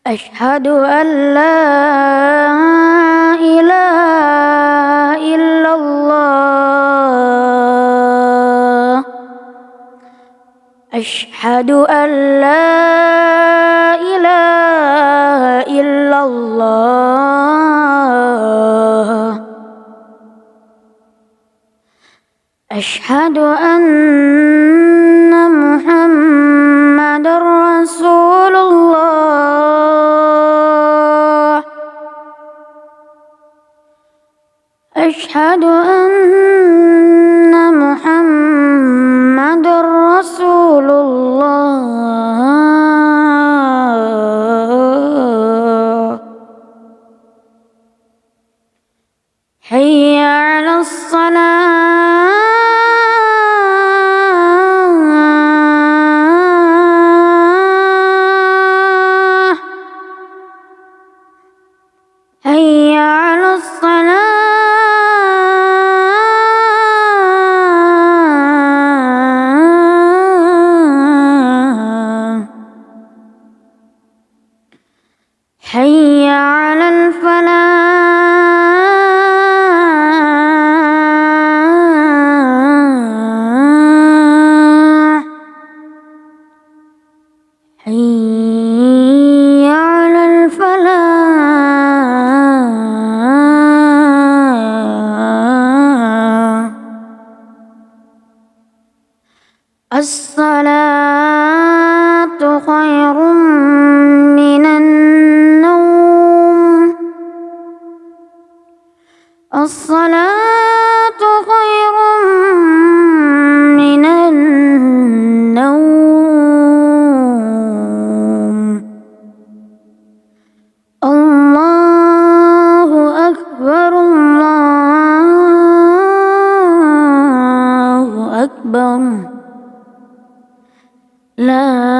أشهد أن لا إله إلا الله. أشهد أن لا إله إلا الله. أشهد أن محمدًا رسول الله. أشهد أن محمدًا رسول الله. حي على الصلاة. حي على الصلاة. حي على الفلاح. حي على الفلاح. الصلاة خير من النوم. الصلاة خير من النوم. الله أكبر الله أكبر. لا